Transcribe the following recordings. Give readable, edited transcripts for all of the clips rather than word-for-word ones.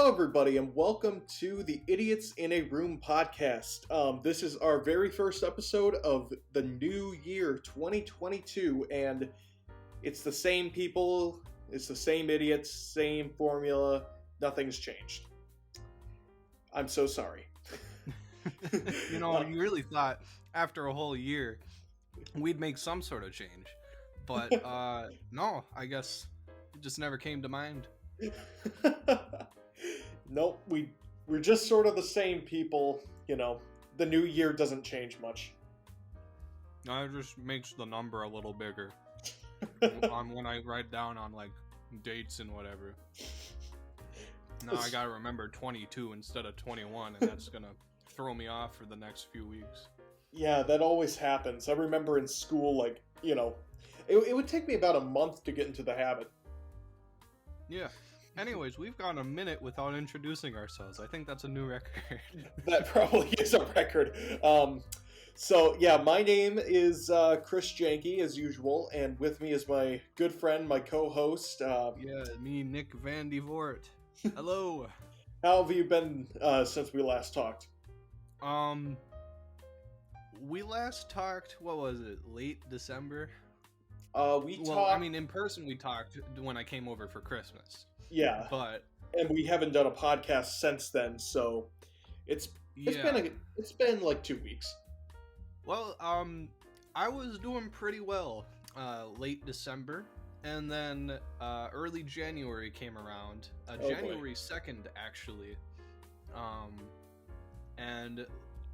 everybody, and welcome to the Idiots in a Room podcast. This is our very first episode of the new year, 2022, and it's the same people, it's the same idiots, same formula, nothing's changed. I'm so sorry. You really thought after a whole year we'd make some sort of change, but no, I guess it just never came to mind. Nope, we're just sort of the same people, the new year doesn't change much. It just makes the number a little bigger when I write down on like dates and whatever. Now I gotta remember 22 instead of 21, and that's gonna throw me off for the next few weeks. Yeah, that always happens. I remember in school, it would take me about a month to get into the habit. Yeah. Anyways, we've gone a minute without introducing ourselves. I think that's a new record. That probably is a record. My name is Chris Janke, as usual, and with me is my good friend, my co-host. Me, Nick Van de Voort. Hello. How have you been since we last talked? We last talked, what was it, late December? In person we talked when I came over for Christmas. Yeah. And we haven't done a podcast since then, so it's been like 2 weeks. Well, I was doing pretty well late December, and then early January came around. January 2nd, actually. And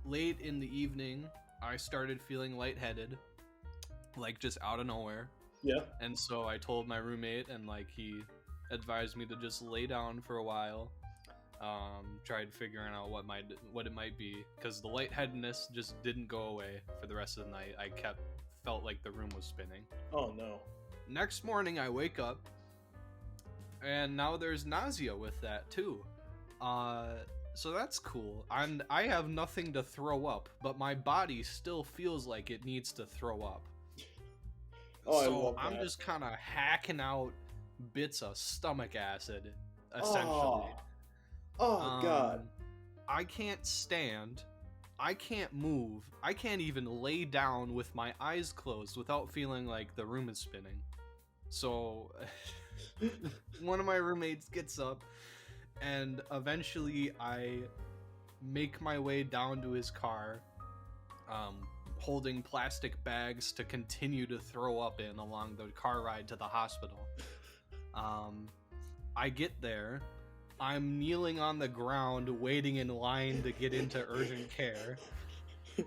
late in the evening, I started feeling lightheaded, like just out of nowhere. Yeah. And so I told my roommate, and he advised me to just lay down for a while. Tried figuring out what it might be, because the lightheadedness just didn't go away for the rest of the night. I felt like the room was spinning. Oh no. Next morning I wake up, and now there's nausea with that too. So that's cool. And I have nothing to throw up, but my body still feels like it needs to throw up. So I'm just kind of hacking out bits of stomach acid, essentially. Oh God. I can't stand. I can't move. I can't even lay down with my eyes closed without feeling like the room is spinning. So one of my roommates gets up, and eventually I make my way down to his car, holding plastic bags to continue to throw up in along the car ride to the hospital. I get there. I'm kneeling on the ground waiting in line to get into urgent care.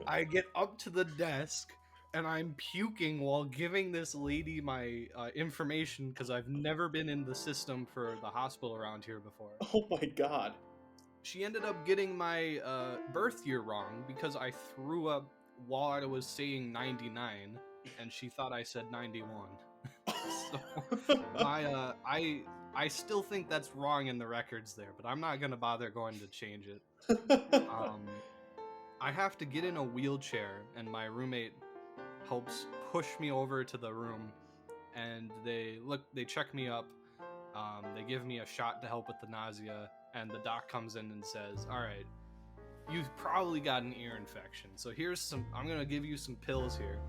I get up to the desk, and I'm puking while giving this lady my information, because I've never been in the system for the hospital around here before. Oh my God. She ended up getting my birth year wrong because I threw up while I was saying 99, and she thought I said 91. So I still think that's wrong in the records there, but I'm not gonna bother going to change it. I have to get in a wheelchair, and my roommate helps push me over to the room, and they check me up. They give me a shot to help with the nausea, and the doc comes in and says, "All right, you've probably got an ear infection. So I'm gonna give you some pills here.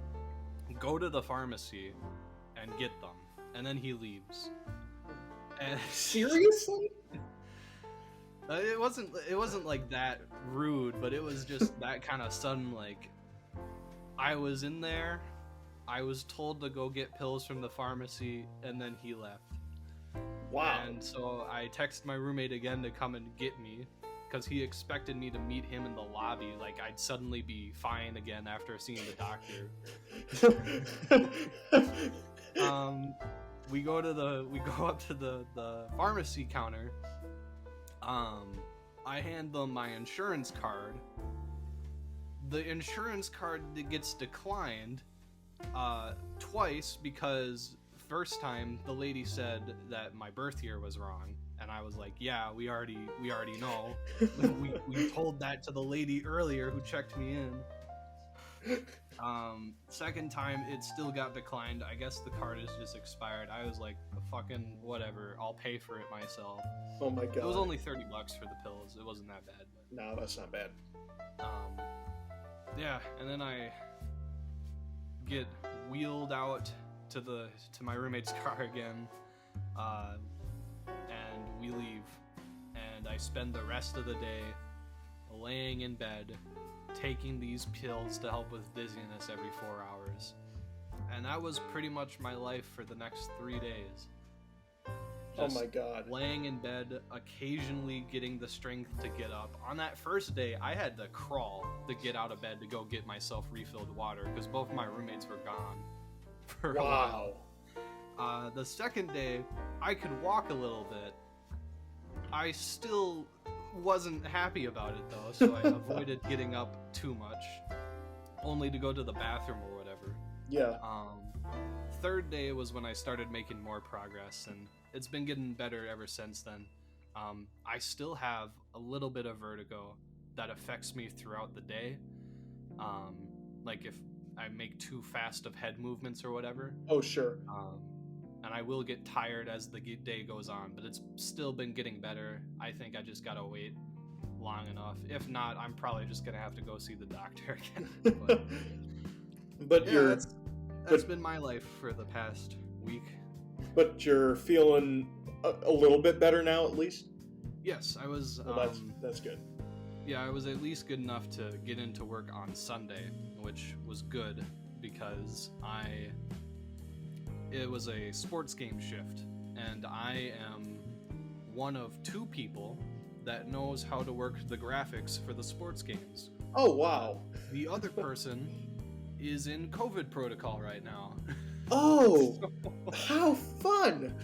Go to the pharmacy and get them." And then he leaves. And seriously? It wasn't like that rude, but it was just that kind of sudden. Like, I was in there, I was told to go get pills from the pharmacy, and then he left. Wow. And so I texted my roommate again to come and get me, because he expected me to meet him in the lobby, like I'd suddenly be fine again after seeing the doctor. We go up to the pharmacy counter. I hand them my insurance card. The insurance card gets declined twice, because first time the lady said that my birth year was wrong, and I was like, yeah, we already know. we told that to the lady earlier who checked me in. Second time, it still got declined. I guess the card is just expired. I was like, fucking whatever. I'll pay for it myself. Oh my god. It was only $30 for the pills. It wasn't that bad. But, no, that's not bad. yeah, and then I get wheeled out to my roommate's car again, and we leave. And I spend the rest of the day laying in bed, taking these pills to help with dizziness every 4 hours. And that was pretty much my life for the next 3 days. Just oh my god. laying in bed, occasionally getting the strength to get up. On that first day, I had to crawl to get out of bed to go get myself refilled water because both my roommates were gone for a while. The second day, I could walk a little bit. I still wasn't happy about it though, so I avoided getting up too much, only to go to the bathroom or whatever. Yeah. Third day was when I started making more progress, and it's been getting better ever since then. I still have a little bit of vertigo that affects me throughout the day. Like if I make too fast of head movements or whatever. Oh, sure. And I will get tired as the day goes on, but it's still been getting better. I think I just gotta wait long enough. If not, I'm probably just gonna have to go see the doctor again. But yeah, that's been my life for the past week. But you're feeling a little bit better now, at least? Yes, I was. Well, that's good. Yeah, I was at least good enough to get into work on Sunday, which was good because it was a sports game shift, and I am one of 2 people that knows how to work the graphics for the sports games. Oh, wow. The other person is in COVID protocol right now. Oh, how fun!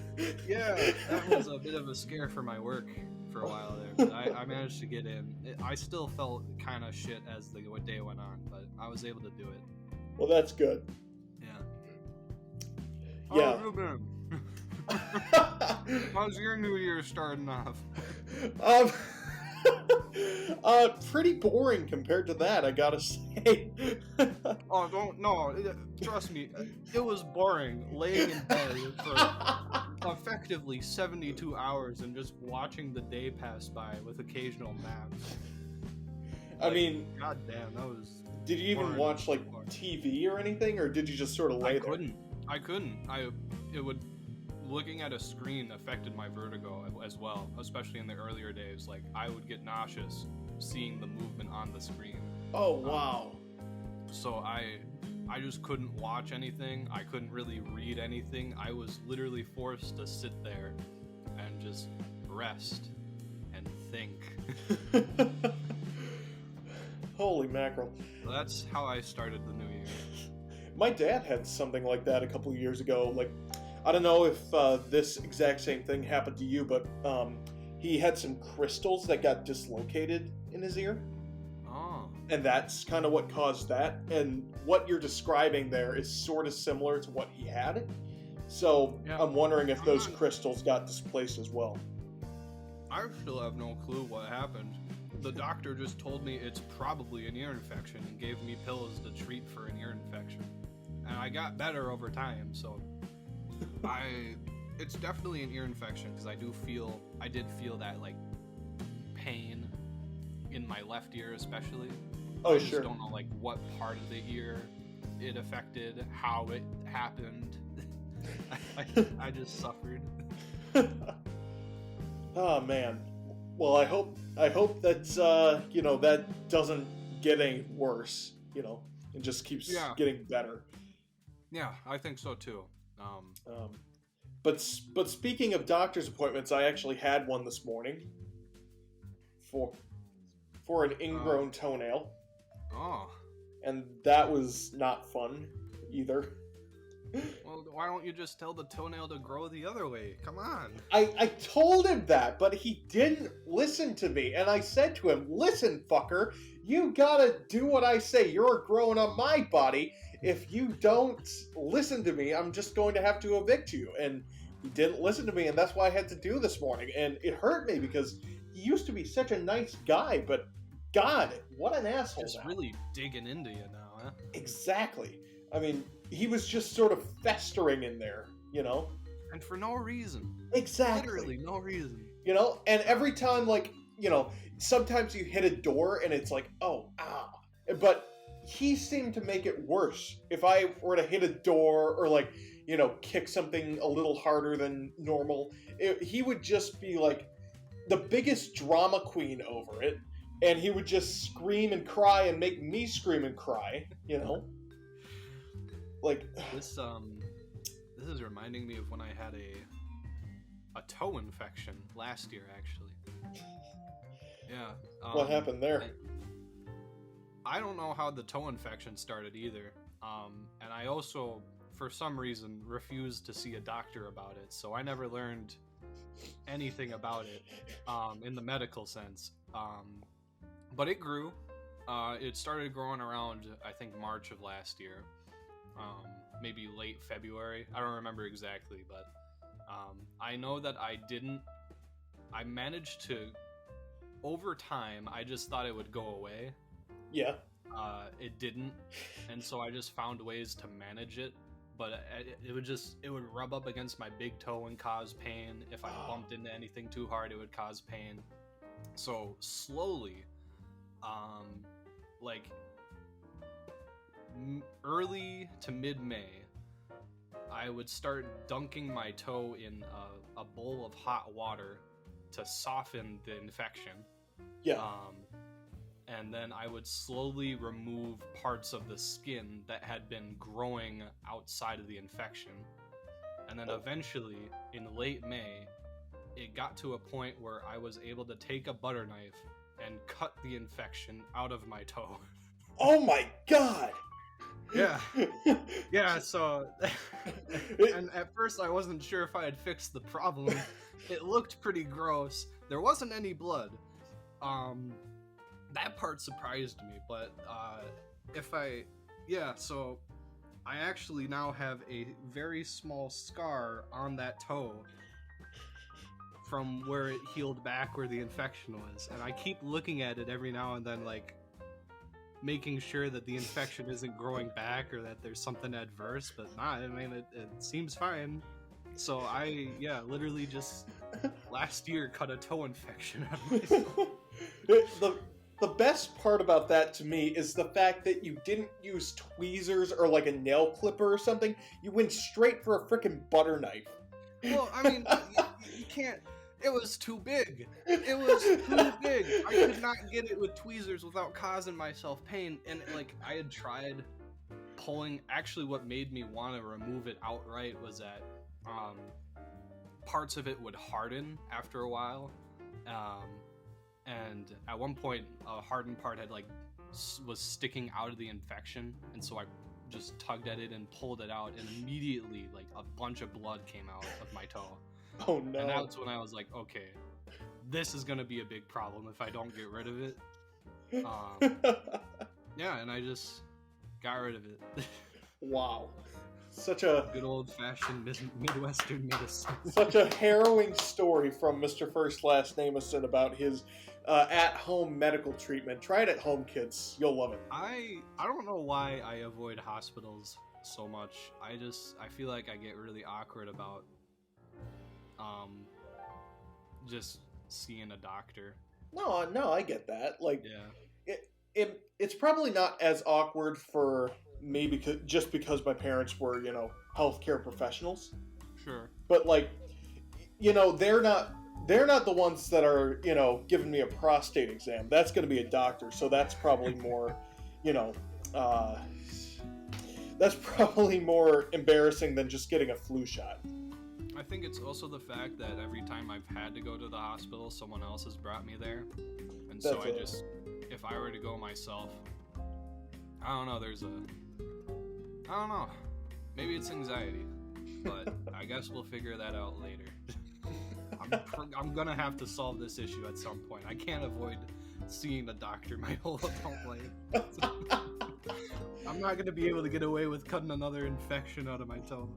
Yeah, that was a bit of a scare for my work for a while there, but I managed to get in. I still felt kind of shit as the day went on, but I was able to do it. Well, that's good. Yeah. How have you been? How's your New Year starting off? Pretty boring compared to that, I gotta say. Trust me, it was boring laying in bed for effectively 72 hours and just watching the day pass by with occasional naps. I mean, goddamn, that was. Did you even watch like TV or anything, or did you just sort of lay there? I couldn't. Looking at a screen affected my vertigo as well, especially in the earlier days. Like, I would get nauseous seeing the movement on the screen. Oh, wow. So I just couldn't watch anything. I couldn't really read anything. I was literally forced to sit there and just rest and think. Holy mackerel. That's how I started the new year. My dad had something like that a couple of years ago. Like, I don't know if this exact same thing happened to you, but he had some crystals that got dislocated in his ear. Oh. And that's kind of what caused that. And what you're describing there is sort of similar to what he had. So yeah. I'm wondering if those crystals got displaced as well. I still have no clue what happened. The doctor just told me it's probably an ear infection and gave me pills to treat for an ear infection. And I got better over time, so it's definitely an ear infection because I did feel that like pain in my left ear especially. Oh, I just sure. don't know like what part of the ear it affected, how it happened. I just suffered. Oh man. Well, I hope that's that doesn't get any worse, and just keeps getting better. Yeah, I think so too. But speaking of doctor's appointments, I actually had one this morning for an ingrown toenail. Oh. And that was not fun either. Well, why don't you just tell the toenail to grow the other way? Come on. I told him that, but he didn't listen to me. And I said to him, listen, fucker, you gotta do what I say. You're growing on my body. If you don't listen to me, I'm just going to have to evict you. And he didn't listen to me, and that's why I had to do this morning. And it hurt me because he used to be such a nice guy, but God, what an asshole. Just really digging into you now. Exactly. I mean, he was just sort of festering in there, you know? And for no reason. Exactly. Literally no reason. You know? And every time, like, you know, sometimes you hit a door and it's like, oh, ah. But he seemed to make it worse. If I were to hit a door or, like, you know, kick something a little harder than normal, he would just be, like, the biggest drama queen over it. And he would just scream and cry and make me scream and cry, you know? Like... This is reminding me of when I had a toe infection last year, actually. Yeah. What happened there? I don't know how the toe infection started either. And I also, for some reason, refused to see a doctor about it, so I never learned anything about it in the medical sense. But it grew. It started growing around, I think, March of last year. Maybe late February. I don't remember exactly, but I know that I managed to, over time, I just thought it would go away. Yeah. It didn't, and so I just found ways to manage it, but it would rub up against my big toe and cause pain. If I bumped into anything too hard, it would cause pain. So slowly, like early to mid-May, I would start dunking my toe in a bowl of hot water to soften the infection. Yeah. And then I would slowly remove parts of the skin that had been growing outside of the infection. And then eventually, in late May, it got to a point where I was able to take a butter knife and cut the infection out of my toe. Oh my god! Yeah. Yeah, so... and at first I wasn't sure if I had fixed the problem. It looked pretty gross. There wasn't any blood. That part surprised me, but so I actually now have a very small scar on that toe from where it healed back where the infection was, and I keep looking at it every now and then, like, making sure that the infection isn't growing back or that there's something adverse, but nah, I mean, it seems fine. So I literally just last year cut a toe infection out of myself. The best part about that to me is the fact that you didn't use tweezers or like a nail clipper or something. You went straight for a freaking butter knife. Well, I mean, you can't. It was too big. It was too big. I could not get it with tweezers without causing myself pain. And, like, I had tried pulling... Actually, what made me want to remove it outright was that parts of it would harden after a while. And at one point, a hardened part had, like, was sticking out of the infection. And so I just tugged at it and pulled it out. And immediately, like, a bunch of blood came out of my toe. Oh no. And that's when I was like, okay, this is gonna be a big problem if I don't get rid of it. Yeah, and I just got rid of it. Wow. Such a good old-fashioned Midwestern medicine. Such a harrowing story from Mr. First Last Nameson about his at-home medical treatment. Try it at home, kids. You'll love it. I don't know why I avoid hospitals so much. I feel like I get really awkward about just seeing a doctor. No, I get that. Like, yeah. It's probably not as awkward for me just because my parents were, you know, healthcare professionals. Sure. But, like, you know, they're not the ones that are, you know, giving me a prostate exam. That's going to be a doctor, so that's probably more, you know, that's probably more embarrassing than just getting a flu shot. I think it's also the fact that every time I've had to go to the hospital, someone else has brought me there. And so if I were to go myself, I don't know, maybe it's anxiety, but I guess we'll figure that out later. I'm gonna have to solve this issue at some point. I can't avoid seeing a doctor my whole adult life. I'm not gonna be able to get away with cutting another infection out of my toe.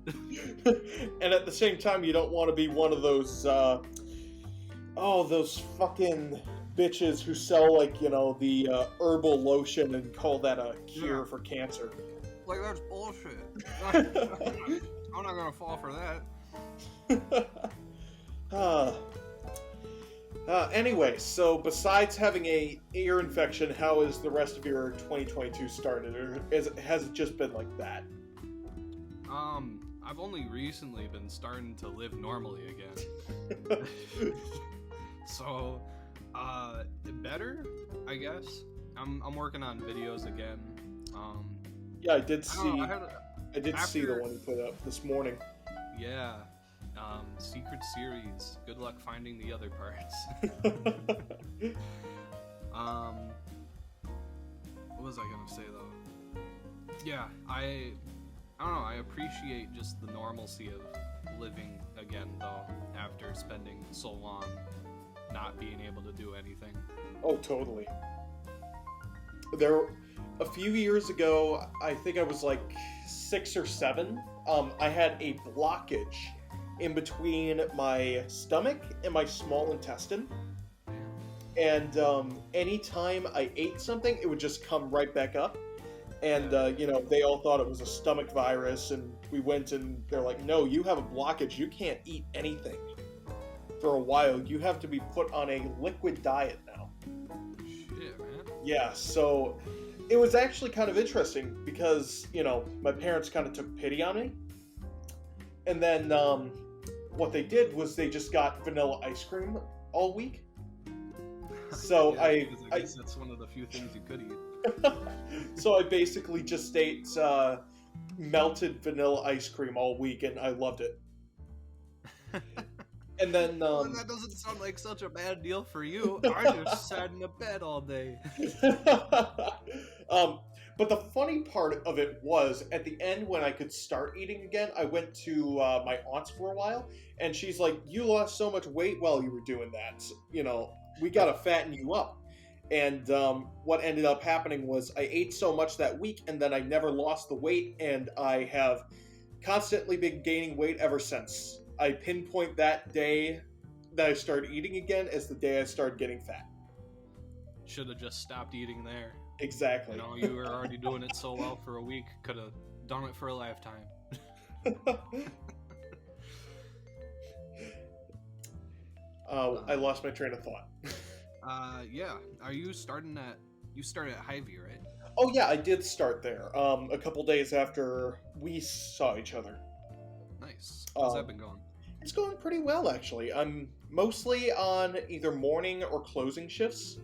And at the same time, you don't want to be one of those, those fucking bitches who sell like the herbal lotion and call that a cure for cancer. Like, that's bullshit. I'm not gonna fall for that. Anyway, so besides having a ear infection, how has the rest of your 2022 started, or has it just been like that? I've only recently been starting to live normally again. So, better, I guess. I'm working on videos again. Yeah, I did see. I did see the after- one you put up this morning. Yeah. Secret series. Good luck finding the other parts. What was I gonna say though? Yeah, I don't know. I appreciate just the normalcy of living again though, after spending so long not being able to do anything. Oh, totally. A few years ago, I think I was like 6 or 7. I had a blockage in between my stomach and my small intestine. And anytime I ate something, it would just come right back up. And, they all thought it was a stomach virus. And we went and they're like, no, you have a blockage. You can't eat anything for a while. You have to be put on a liquid diet now. Shit, man. Yeah, so it was actually kind of interesting because, my parents kind of took pity on me. And then what they did was they just got vanilla ice cream all week. So Yeah, I guess that's one of the few things you could eat. So I basically just ate melted vanilla ice cream all week, and I loved it. And then Well, that doesn't sound like such a bad deal for you. I just sat in a bed all day. But the funny part of it was, at the end when I could start eating again, I went to my aunt's for a while, and she's like, you lost so much weight while you were doing that. We gotta fatten you up. And what ended up happening was I ate so much that week, and then I never lost the weight, and I have constantly been gaining weight ever since. I pinpoint that day that I started eating again as the day I started getting fat. Should have just stopped eating there. Exactly. You were already doing it so well for a week. Could have done it for a lifetime. I lost my train of thought. Yeah. Are you starting at... You started at Hy-Vee, right? Oh yeah, I did start there. A couple days after we saw each other. Nice. How's that been going? It's going pretty well, actually. I'm mostly on either morning or closing shifts,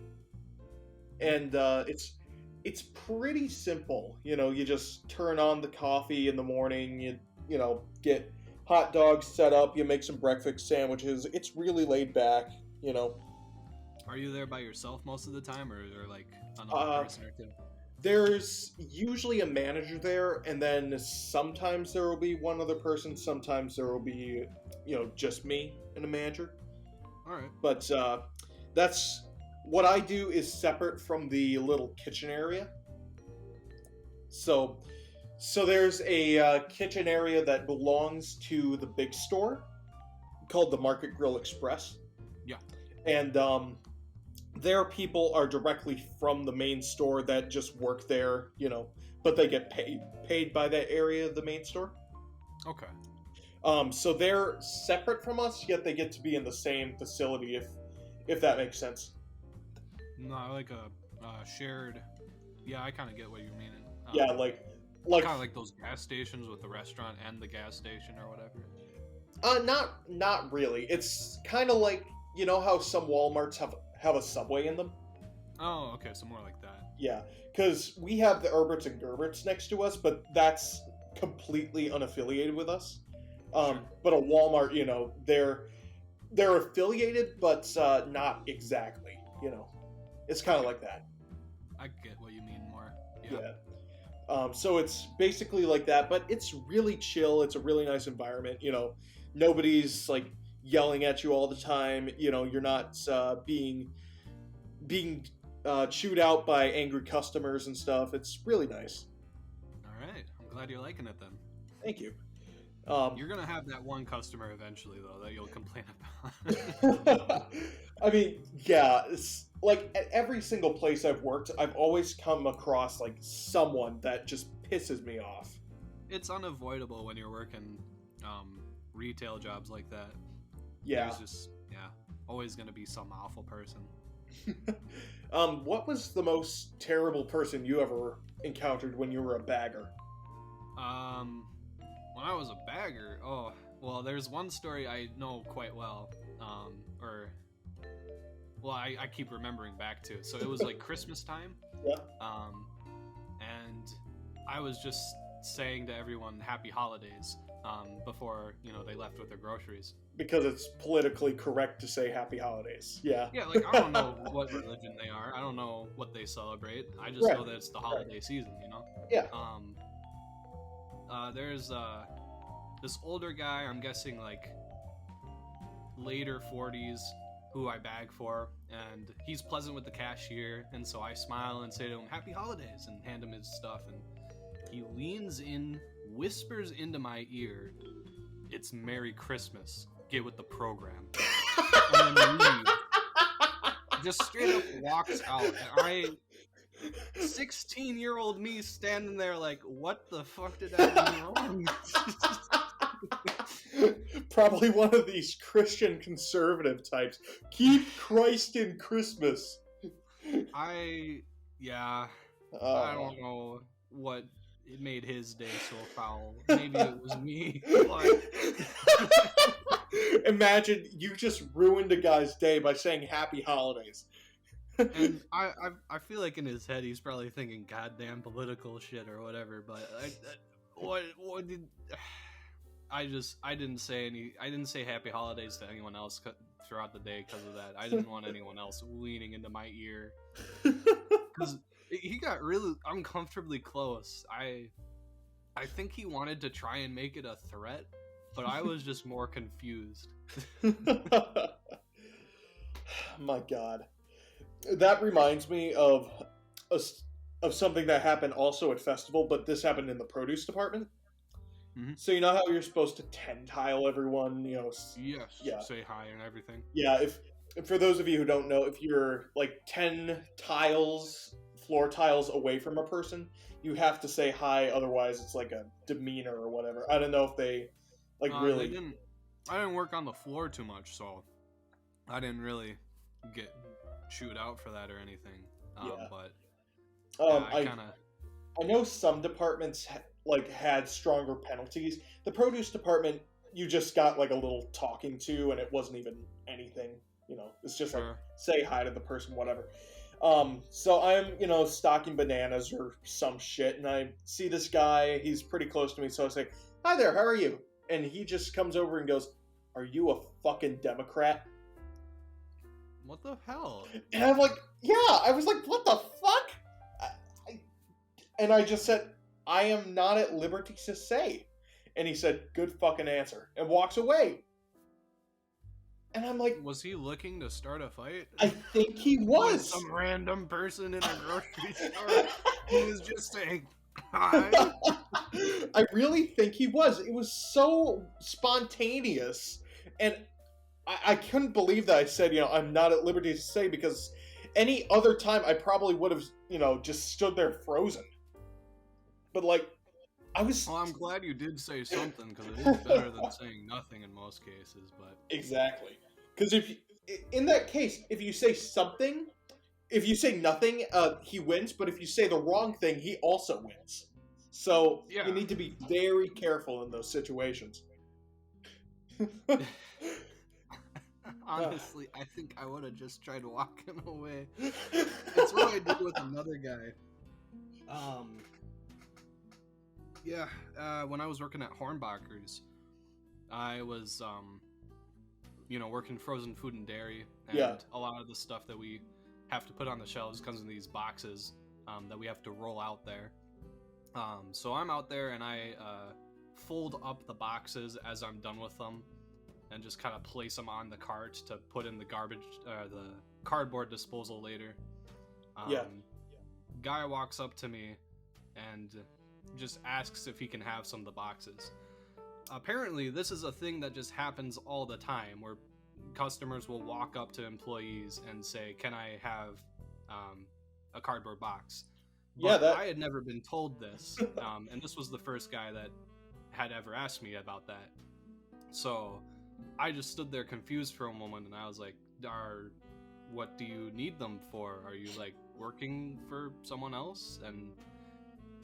and it's pretty simple. You just turn on the coffee in the morning. You get hot dogs set up. You make some breakfast sandwiches. It's really laid back. Are you there by yourself most of the time, or is there like another person or two? There's usually a manager there, and then sometimes there will be one other person. Sometimes there will be, just me and a manager. All right. But that's what I do is separate from the little kitchen area. So there's a kitchen area that belongs to the big store called the Market Grill Express. Yeah. And their people are directly from the main store that just work there, but they get paid by that area of the main store. Okay. So they're separate from us, yet they get to be in the same facility, if that makes sense. No, like a shared... Yeah, I kind of get what you're meaning. Yeah, like kind of like those gas stations with the restaurant and the gas station or whatever. Not really. It's kind of like, how some Walmarts have a Subway in them? Oh, okay, so more like that. Yeah, because we have the Herberts and Gerberts next to us, but that's completely unaffiliated with us. Sure. But a Walmart, they're affiliated, but not exactly. It's kind of like that. I get what you mean more. Yeah. So it's basically like that, but it's really chill. It's a really nice environment. Nobody's like yelling at you all the time. You're not being chewed out by angry customers and stuff. It's really nice. All right. I'm glad you're liking it then. Thank you. You're gonna have that one customer eventually, though, that you'll complain about. I mean, yeah, it's like at every single place I've worked, I've always come across like someone that just pisses me off. It's unavoidable when you're working retail jobs like that. Yeah. There's just, yeah, always gonna be some awful person. What was the most terrible person you ever encountered when you were a bagger? When I was a bagger, oh, well, there's one story I know quite well. I keep remembering back to. So it was like Christmas time. Yeah. And I was just saying to everyone Happy Holidays before, they left with their groceries. Because it's politically correct to say Happy Holidays. Yeah. Yeah, like, I don't know what religion they are. I don't know what they celebrate. I just know that it's the holiday season, Yeah. There's this older guy, I'm guessing like later 40s, who I bag for, and he's pleasant with the cashier, and so I smile and say to him, Happy Holidays, and hand him his stuff, and he leans in, whispers into my ear, it's Merry Christmas, get with the program, and then leaves. Just straight up walks out, and 16-year-old me standing there like, what the fuck did I do wrong? Probably one of these Christian conservative types. Keep Christ in Christmas. I don't know what it made his day so foul. Maybe it was me. But... Imagine you just ruined a guy's day by saying Happy Holidays. And I feel like in his head he's probably thinking goddamn political shit or whatever. But what did I didn't say Happy Holidays to anyone else throughout the day because of that. I didn't want anyone else leaning into my ear because he got really uncomfortably close. I think he wanted to try and make it a threat, but I was just more confused. My God. That reminds me of something that happened also at festival, but this happened in the produce department. Mm-hmm. So you know how you're supposed to 10 tile everyone, Yes. Yeah. Say hi and everything. Yeah, if for those of you who don't know, if you're like 10 floor tiles away from a person, you have to say hi, otherwise it's like a demeanor or whatever. I don't know if they really I didn't work on the floor too much, so I didn't really get chewed out for that or anything. I know some departments had stronger penalties. The produce department, you just got like a little talking to, and it wasn't even anything. It's just like say hi to the person, whatever. So I'm stocking bananas or some shit, and I see this guy. He's pretty close to me, so I say, "Hi there, how are you?" And he just comes over and goes, "Are you a fucking Democrat?" What the hell? And I'm like, "Yeah." I was like, "What the fuck?" And I just said, "I am not at liberty to say." And he said, "Good fucking answer," and walks away. And I'm like... Was he looking to start a fight? I think he was. With some random person in a grocery store. He was just saying hi. I really think he was. It was so spontaneous. And I couldn't believe that I said, I'm not at liberty to say, because any other time I probably would have, just stood there frozen. But I was... Well, I'm glad you did say something, because it is better than saying nothing in most cases, but... Exactly. Because in that case, if you say something, if you say nothing, he wins, but if you say the wrong thing, he also wins. So you need to be very careful in those situations. Honestly, I think I would have just tried walking away. That's what I did with another guy. When I was working at Hornbacher's, I was, working frozen food and dairy, and a lot of the stuff that we have to put on the shelves comes in these boxes that we have to roll out there. So I'm out there and I fold up the boxes as I'm done with them, and just kind of place them on the cart to put in the the cardboard disposal later. Guy walks up to me and just asks if he can have some of the boxes. apparently this is a thing that just happens all the time, where customers will walk up to employees and say, "Can I have a cardboard box?" Yeah, But that. I had never been told this, and this was the first guy that had ever asked me about that. So I just stood there confused for a moment, and I was like, what do you need them for? Are you like working for someone else? And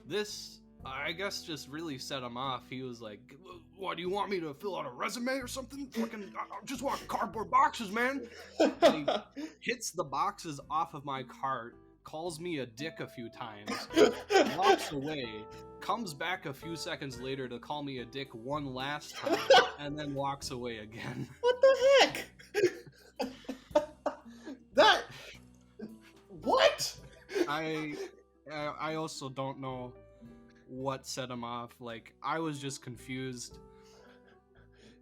this, I guess, just really set him off. He was like, "What, do you want me to fill out a resume or something? Fucking, I just want cardboard boxes, man." And he hits the boxes off of my cart, calls me a dick a few times, walks away, comes back a few seconds later to call me a dick one last time, and then walks away again. What the heck? That. What? I also don't know what set him off. Like, I was just confused.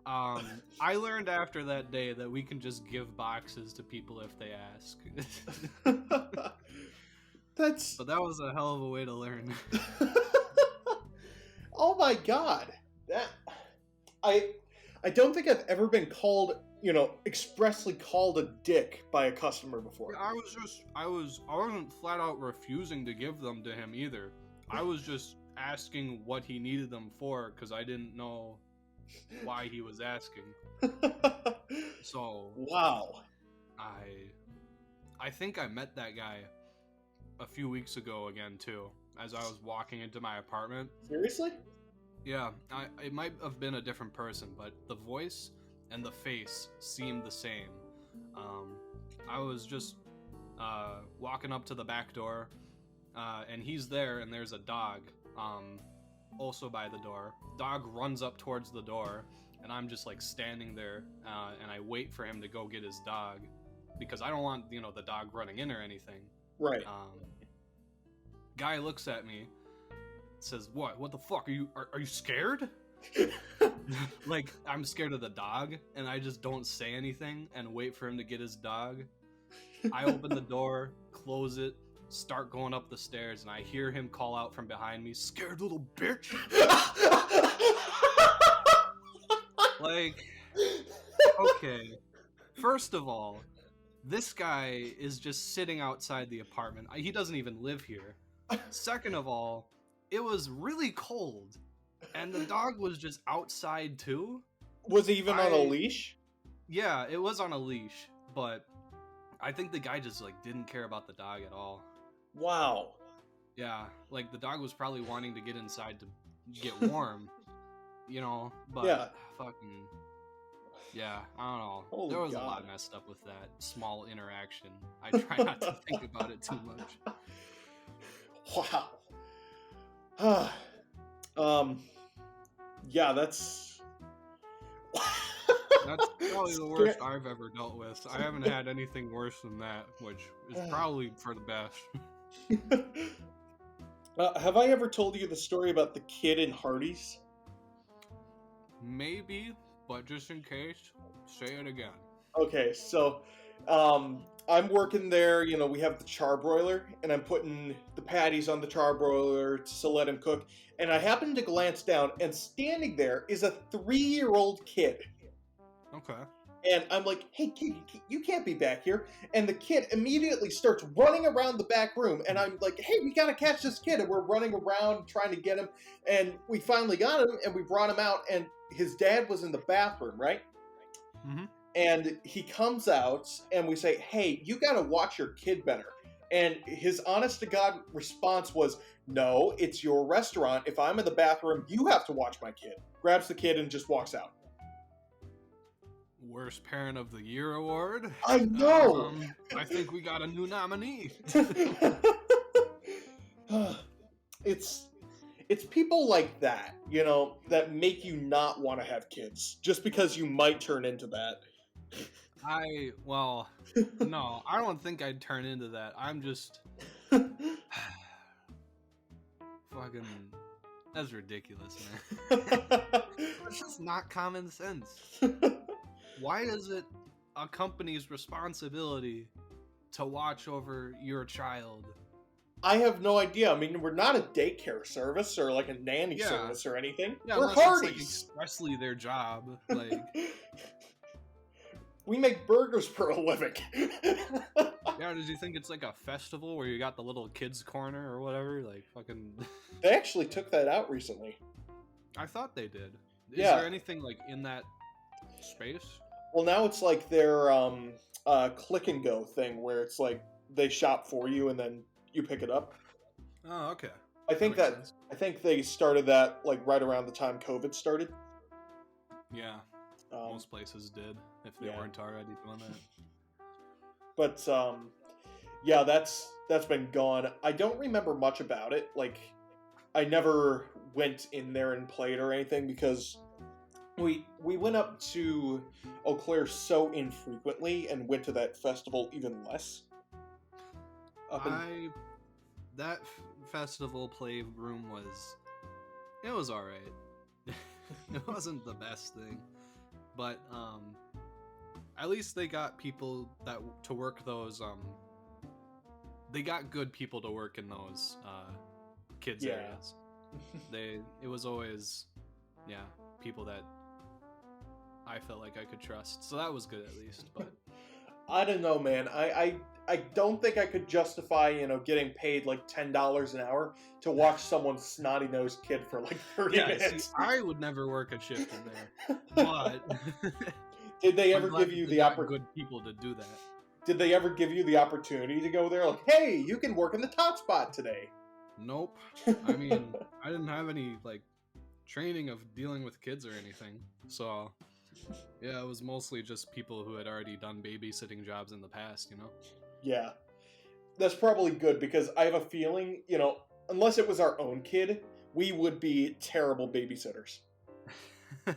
I learned after that day that we can just give boxes to people if they ask. But that was a hell of a way to learn. Oh my god. That. I don't think I've ever been called, expressly called a dick by a customer before. I wasn't flat out refusing to give them to him either. I was just asking what he needed them for, because I didn't know why he was asking. So wow. I think I met that guy a few weeks ago again too, as I was walking into my apartment. Seriously? Yeah, it might have been a different person, but the voice and the face seemed the same. I was just walking up to the back door, and he's there, and there's a dog also by the door. Dog runs up towards the door, and I'm just like standing there, and I wait for him to go get his dog, because I don't want the dog running in or anything. Right. Guy looks at me, says, "What the fuck, are you scared?" Like, I'm scared of the dog, and I just don't say anything and wait for him to get his dog. I open the door, close it, start going up the stairs, and I hear him call out from behind me, "Scared little bitch!" Like, okay, first of all, this guy is just sitting outside the apartment. He doesn't even live here. Second of all, it was really cold, and the dog was just outside too. Was he even on a leash? Yeah, it was on a leash, but I think the guy just like didn't care about the dog at all. Wow. Yeah, like the dog was probably wanting to get inside to get warm, but Yeah. fucking, yeah, I don't know. Holy there was God. a lot messed up with that small interaction. I try not to think about it too much. Wow. Yeah, that's That's probably the worst I've ever dealt with. I haven't had anything worse than that, which is probably for the best. Have I ever told you the story about the kid in Hardee's? Maybe, but just in case, say it again. Okay, so I'm working there. We have the charbroiler, and I'm putting the patties on the charbroiler to let him cook. And I happen to glance down, and standing there is a 3-year-old kid. Okay. And I'm like, "Hey, kid, you can't be back here." And the kid immediately starts running around the back room. And I'm like, "Hey, we got to catch this kid." And we're running around trying to get him. And we finally got him, and we brought him out. And his dad was in the bathroom, right? Mm-hmm. And he comes out, and we say, "Hey, you got to watch your kid better." And his honest-to-God response was, "No, it's your restaurant. If I'm in the bathroom, you have to watch my kid." Grabs the kid and just walks out. Worst Parent of the Year award. I know! I think we got a new nominee. It's people like that, that make you not want to have kids, just because you might turn into that. No, I don't think I'd turn into that. I'm just... fucking... That's ridiculous, man. It's just not common sense. Why is it a company's responsibility to watch over your child I have no idea. I mean, we're not a daycare service or like a nanny Yeah. service or anything. Yeah, We're unless it's like Hardee's. expressly their job. Like, We make burgers for a living. yeah, did you think it's like a festival where you got the little kids corner or whatever? Like, fucking. They actually took that out recently. I thought they did. Is Yeah. there anything like in that space? Well, now it's like their click and go thing where it's like they shop for you and then you pick it up. Oh, okay. I think makes sense. I think they started that like right around the time COVID started. Yeah, most places did if they yeah. weren't already doing that. But yeah, that's been gone. I don't remember much about it. Like, I never went in there and played or anything because we went up to Eau Claire so infrequently and went to that festival even less. That festival playroom was all right. It wasn't the best thing, but at least they got people to work those. They got good people to work in those kids areas. It was always, people that I felt like I could trust. So that was good at least. But I don't know, man. I don't think I could justify, getting paid like $10 an hour to watch someone's snotty-nosed kid for like 30 minutes. See, I would never work a shift in there. But did they ever give you the good people to do that? Did they ever give you the opportunity to go there? Like, hey, you can work in the top spot today. Nope. I mean, I didn't have any like training of dealing with kids or anything. So yeah, it was mostly just people who had already done babysitting jobs in the past, Yeah. That's probably good because I have a feeling, unless it was our own kid, we would be terrible babysitters. I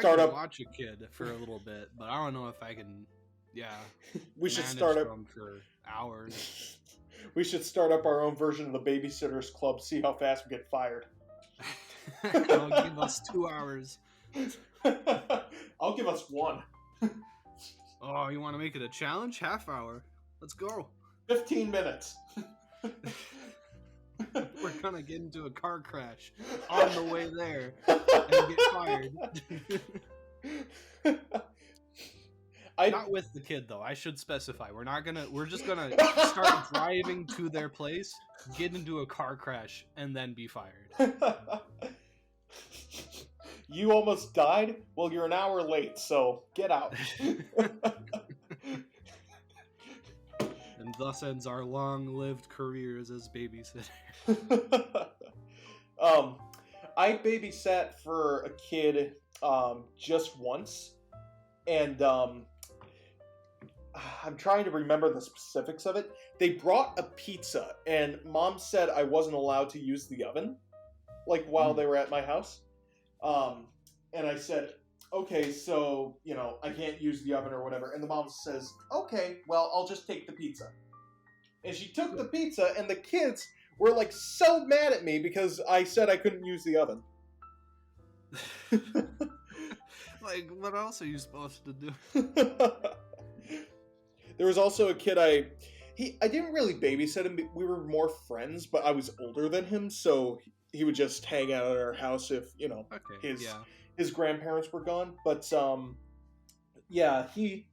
could watch a kid for a little bit, but I don't know if I can, we should start up them for hours. We should start up our own version of the Babysitters Club, see how fast we get fired. It'll give us 2 hours. I'll give us 1. Oh, you want to make it a challenge? Half hour. Let's go. 15 minutes. We're gonna get into a car crash on the way there and get fired. Not with the kid though. I should specify. We're just gonna start driving to their place, get into a car crash, and then be fired. You almost died? Well, you're an hour late, so get out. And thus ends our long-lived careers as babysitters. I babysat for a kid just once, and I'm trying to remember the specifics of it. They brought a pizza, and Mom said I wasn't allowed to use the oven, like while they were at my house. And I said, okay, so, I can't use the oven or whatever. And the mom says, okay, well, I'll just take the pizza. And she took the pizza, and the kids were, like, so mad at me because I said I couldn't use the oven. Like, what else are you supposed to do? There was also a kid I didn't really babysit him. We were more friends, but I was older than him, so he would just hang out at our house if, his grandparents were gone. But, he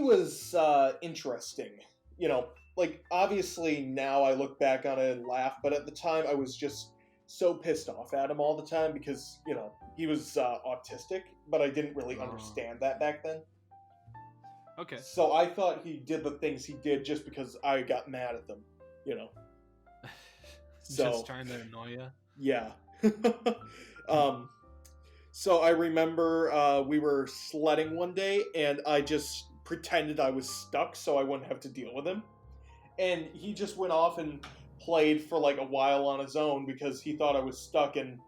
was interesting. Like, obviously now I look back on it and laugh, but at the time I was just so pissed off at him all the time because, he was autistic, but I didn't really understand that back then. Okay. So I thought he did the things he did just because I got mad at them, So, just trying to annoy you? Yeah. So I remember we were sledding one day, and I just pretended I was stuck so I wouldn't have to deal with him. And he just went off and played for like a while on his own because he thought I was stuck and,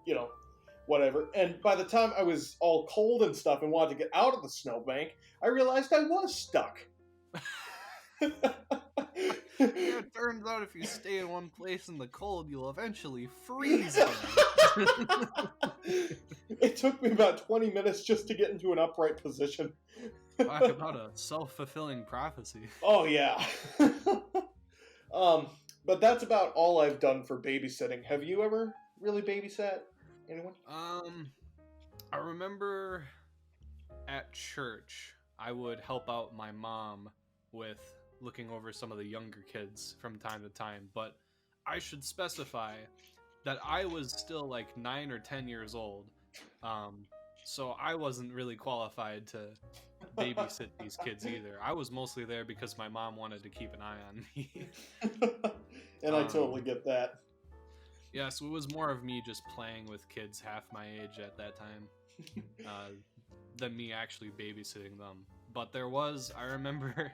whatever. And by the time I was all cold and stuff and wanted to get out of the snowbank, I realized I was stuck. Yeah, it turns out if you stay in one place in the cold, you'll eventually freeze there. It took me about 20 minutes just to get into an upright position. Talk about a self-fulfilling prophecy. Oh yeah. um, but that's about all I've done for babysitting. Have you ever really babysat anyone? I remember at church, I would help out my mom with looking over some of the younger kids from time to time, but I should specify that I was still like 9 or 10 years old. Um, so I wasn't really qualified to babysit these kids either. I was mostly there because my mom wanted to keep an eye on me. And I totally get that. Yeah, so it was more of me just playing with kids half my age at that time than me actually babysitting them. But there was, I remember,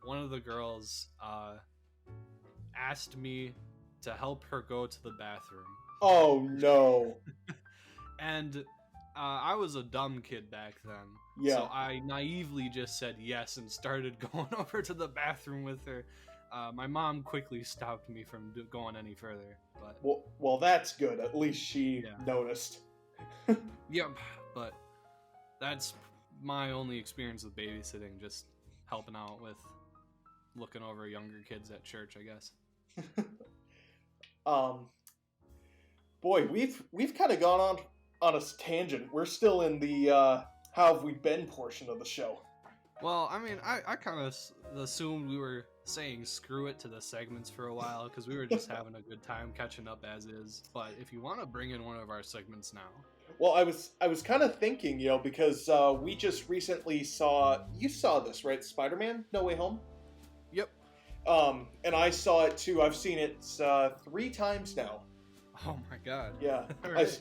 one of the girls asked me to help her go to the bathroom. Oh no. And I was a dumb kid back then. Yeah. So I naively just said yes and started going over to the bathroom with her. My mom quickly stopped me from going any further. But well, that's good. At least she noticed. Yep, but that's my only experience with babysitting, just helping out with looking over younger kids at church, I guess. Boy, we've kind of gone on a tangent. We're still in the how have we been portion of the show. Well, I mean, I kind of assumed we were saying screw it to the segments for a while because we were just having a good time catching up as is. But if you want to bring in one of our segments now. Well, I was kind of thinking, because we just recently saw this, right? Spider-Man: No Way Home. Yep. And I saw it too. I've seen it 3 times now. Oh my god. Yeah. Right.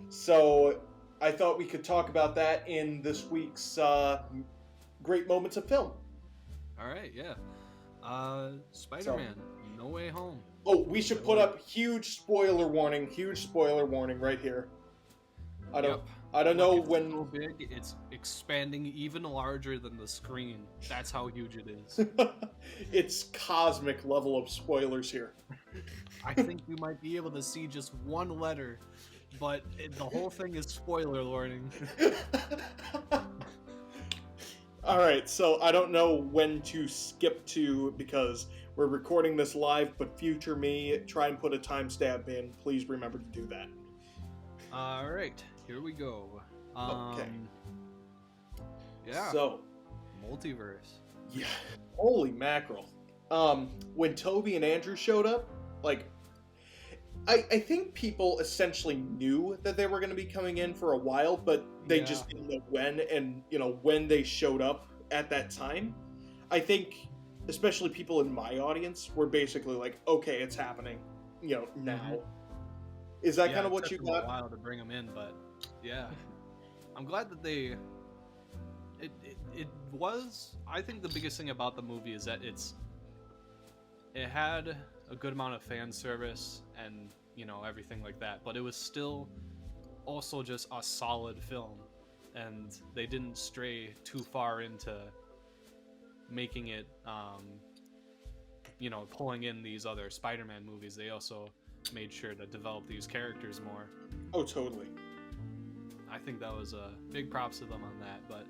So I thought we could talk about that in this week's great moments of film. All right. Yeah. Spider-Man: No Way Home. Oh, we should put up huge spoiler warning right here. I don't know when. So big, it's expanding even larger than the screen. That's how huge it is. It's cosmic level of spoilers here. I think you might be able to see just one letter, but the whole thing is spoiler warning. All right, so I don't know when to skip to because we're recording this live, but future me, try and put a timestamp in. Please remember to do that. All right, here we go. Okay. Yeah. So, multiverse. Yeah. Holy mackerel. When Toby and Andrew showed up, like, I think people essentially knew that they were going to be coming in for a while, but they just didn't know when, and, when they showed up at that time, I think, especially people in my audience, were basically like, okay, it's happening, now. Mm-hmm. Is that kind of what you got? It took a while to bring them in, but yeah. I'm glad that they... It was... I think the biggest thing about the movie is that it had a good amount of fan service and everything like that, but it was still also just a solid film, and they didn't stray too far into making it pulling in these other Spider-Man movies. They also made sure to develop these characters more. Oh, totally. I think that was a big props to them on that. But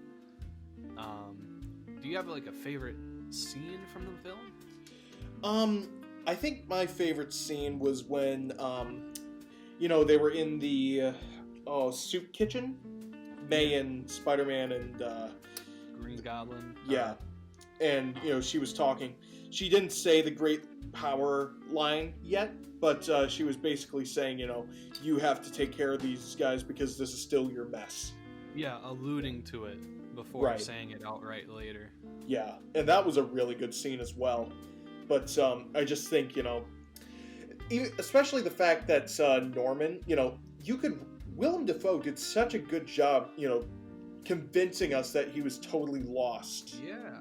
do you have like a favorite scene from the film? I think my favorite scene was when, they were in the soup kitchen. May and Spider-Man and Green Goblin. Yeah, and she was talking. She didn't say the great power line yet, but she was basically saying, you have to take care of these guys because this is still your mess. Yeah, alluding to it before saying it outright later. Yeah, and that was a really good scene as well. But I just think, especially the fact that Norman, Willem Dafoe did such a good job, convincing us that he was totally lost. Yeah.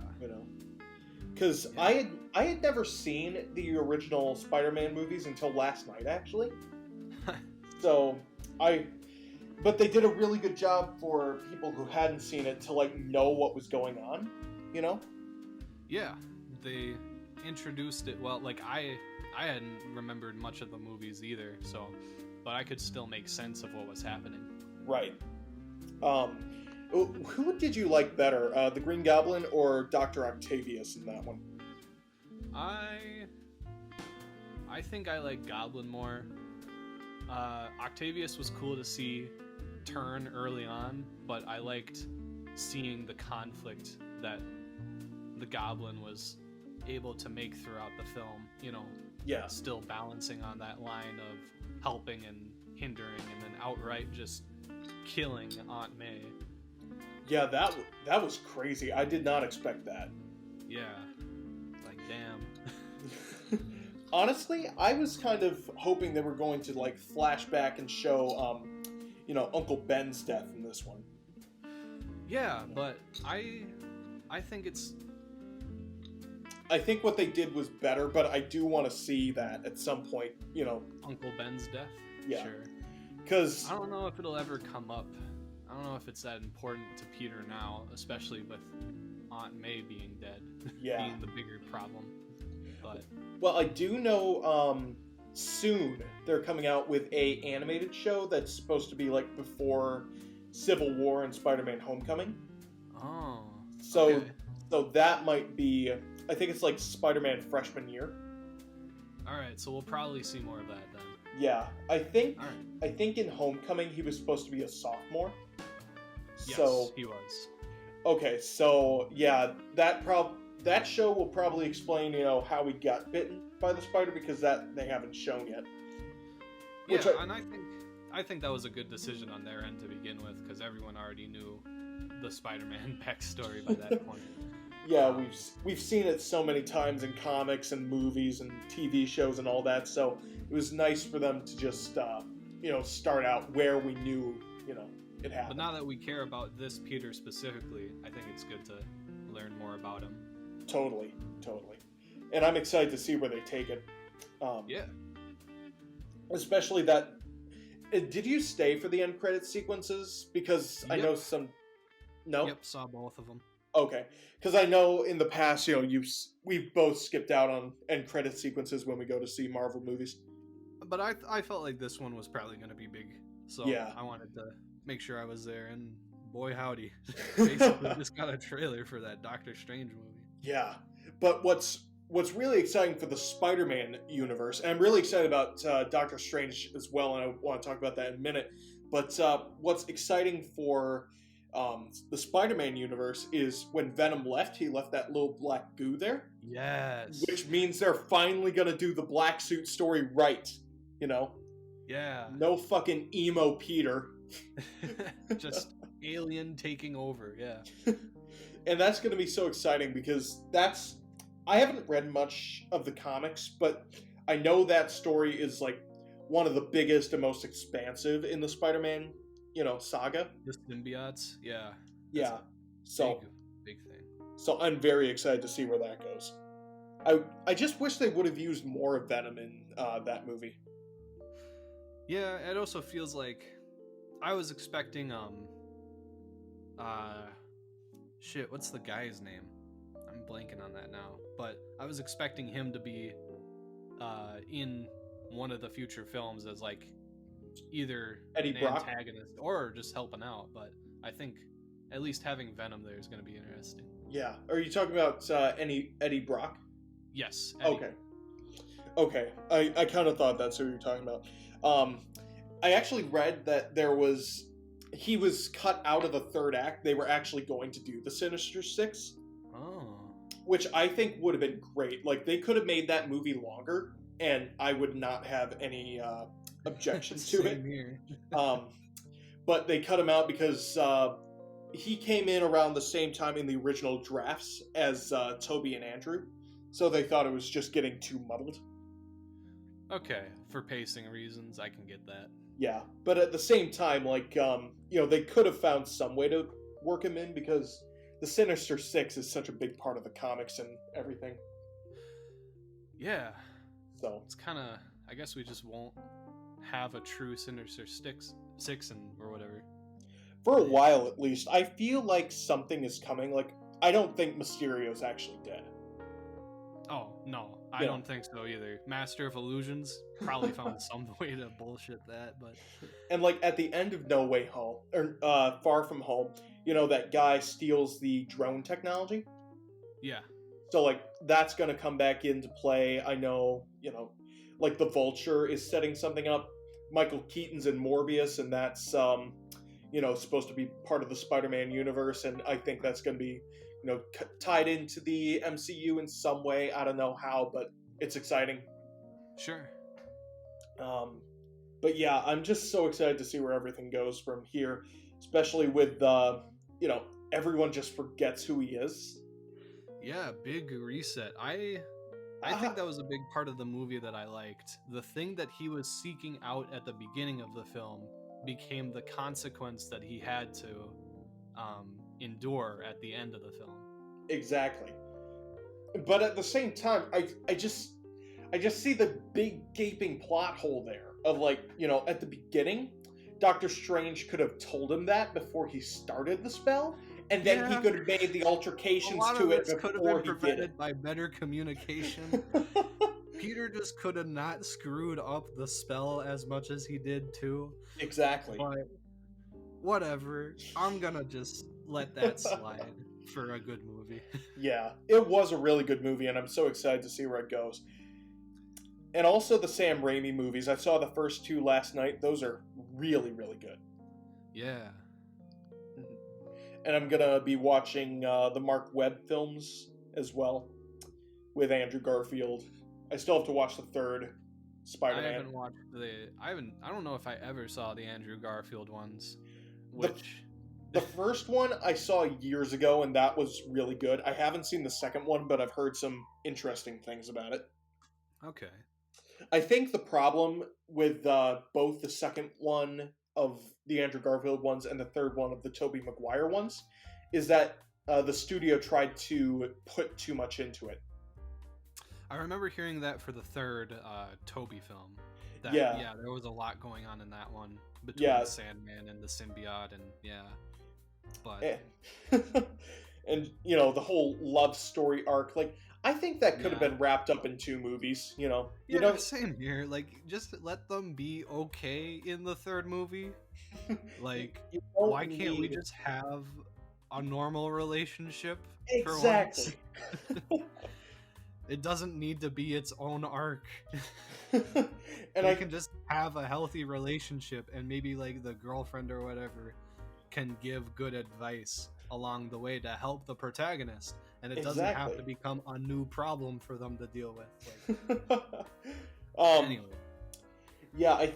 Because I had never seen the original Spider-Man movies until last night, actually. So But they did a really good job for people who hadn't seen it to like know what was going on, you know? Yeah, they introduced it well. Like I hadn't remembered much of the movies either, so but I could still make sense of what was happening. Right. Who did you like better, the Green Goblin or Dr. Octavius in that one? I think I like Goblin more. Octavius was cool to see turn early on, but I liked seeing the conflict that the Goblin was able to make throughout the film. You know, Yeah. still balancing on that line of helping and hindering, and then outright just killing Aunt May. Yeah, that was crazy. I did not expect that. Yeah, like damn. Honestly, I was kind of hoping they were going to like flash back and show, Uncle Ben's death in this one. Yeah, but I think I think what they did was better, but I do want to see that at some point, Uncle Ben's death. Yeah. Sure. Because I don't know if it'll ever come up. I don't know if it's that important to Peter now, especially with Aunt May being dead. Yeah. Being the bigger problem. But well, I do know soon they're coming out with a animated show that's supposed to be like before Civil War and Spider-Man Homecoming. oh. So Okay. so that might be, I think it's like Spider-Man freshman year. All right, so we'll probably see more of that then. Yeah, I think All right. I think in Homecoming he was supposed to be a sophomore. Yes, So he was. okay, so yeah, that show will probably explain, how he got bitten by the spider, because that they haven't shown yet. Yeah, Which and I think that was a good decision on their end to begin with, because everyone already knew the Spider-Man backstory by that point. Yeah, we've seen it so many times in comics and movies and TV shows and all that, so it was nice for them to just start out where we knew it happened. But now that we care about this Peter specifically, I think it's good to learn more about him. Totally. And I'm excited to see where they take it. Yeah. Especially that. Did you stay for the end credit sequences? Because I know some. No. Yep, saw both of them. Okay, because I know in the past, we've both skipped out on end credit sequences when we go to see Marvel movies. But I felt like this one was probably going to be big, so Yeah. I wanted to make sure I was there, and boy howdy, basically just got a trailer for that Doctor Strange movie. Yeah, but what's really exciting for the Spider-Man universe, and I'm really excited about Doctor Strange as well, and I want to talk about that in a minute, but what's exciting for the Spider-Man universe is when Venom left, he left that little black goo there. Yes. Which means they're finally going to do the black suit story right, Yeah. No fucking emo Peter. Just alien taking over, yeah. And that's going to be so exciting because I haven't read much of the comics, but I know that story is like one of the biggest and most expansive in the Spider-Man, saga. The symbiotes, yeah. Yeah. So big thing. So I'm very excited to see where that goes. I just wish they would have used more of Venom in that movie. Yeah, it also feels like I was expecting what's the guy's name? I'm blanking on that now. But I was expecting him to be in one of the future films as like either Eddie an Brock? antagonist or just helping out, but I think at least having Venom there is going to be interesting. Yeah. Are you talking about Eddie Brock? Yes. Eddie. Okay. I kind of thought that's who you were talking about. I actually read that he was cut out of the third act. They were actually going to do the Sinister Six. Oh. Which I think would have been great. Like, they could have made that movie longer, and I would not have any objections to it. Here. But they cut him out because he came in around the same time in the original drafts as Toby and Andrew. So they thought it was just getting too muddled. Okay, for pacing reasons, I can get that. Yeah, but at the same time, like, they could have found some way to work him in because the Sinister Six is such a big part of the comics and everything. Yeah. So It's kind of, I guess we just won't have a true Sinister 6 or whatever. For a while, at least. I feel like something is coming. Like, I don't think Mysterio's actually dead. Oh, no. I You know. don't think so either. Master of Illusions probably found some way to bullshit that, but... And, like, at the end of No Way Home, or Far From Home, you know, that guy steals the drone technology? Yeah. So, like, that's going to come back into play. I know, you know, like, the Vulture is setting something up. Michael Keaton's in Morbius, and that's, you know, supposed to be part of the Spider-Man universe, and I think that's going to be, you know, tied into the MCU in some way. I don't know how, but it's exciting. Sure. But yeah, I'm just so excited to see where everything goes from here, especially with, you know, everyone just forgets who he is. Yeah, big reset. I think that was a big part of the movie that I liked. The thing that he was seeking out at the beginning of the film became the consequence that he had to endure at the end of the film. Exactly. But at the same time, I just see the big gaping plot hole there of, like, you know, at the beginning, Doctor Strange could have told him that before he started the spell, and then he could have made the altercations to it before could have been he did prevented it. by better communication. Peter just could have not screwed up the spell as much as he did too. Exactly. But whatever. I'm gonna just let that slide for a good movie. Yeah, it was a really good movie, and I'm so excited to see where it goes. And also the Sam Raimi movies. I saw the first 2 last night. Those are really, really good. Yeah. And I'm gonna be watching the Mark Webb films as well with Andrew Garfield. I still have to watch the third Spider-Man. I haven't watched I don't know if I ever saw the Andrew Garfield ones. Which the first one I saw years ago, and that was really good. I haven't seen the second one, but I've heard some interesting things about it. Okay. I think the problem with both the second one of the Andrew Garfield ones and the third one of the Tobey Maguire ones is that the studio tried to put too much into it. I remember hearing that for the third Tobey film. Yeah, there was a lot going on in that one between the Sandman and the symbiote, and but and you know, the whole love story arc, like, I think that could have been wrapped up in 2 movies, you know. Yeah, you know, same here. Like, just let them be okay in the third movie. Like, why can't we just have a normal relationship exactly. for once? It doesn't need to be its own arc. And I can just have a healthy relationship, and maybe, like, the girlfriend or whatever can give good advice along the way to help the protagonist, and it doesn't have to become a new problem for them to deal with. Like, anyway. Yeah,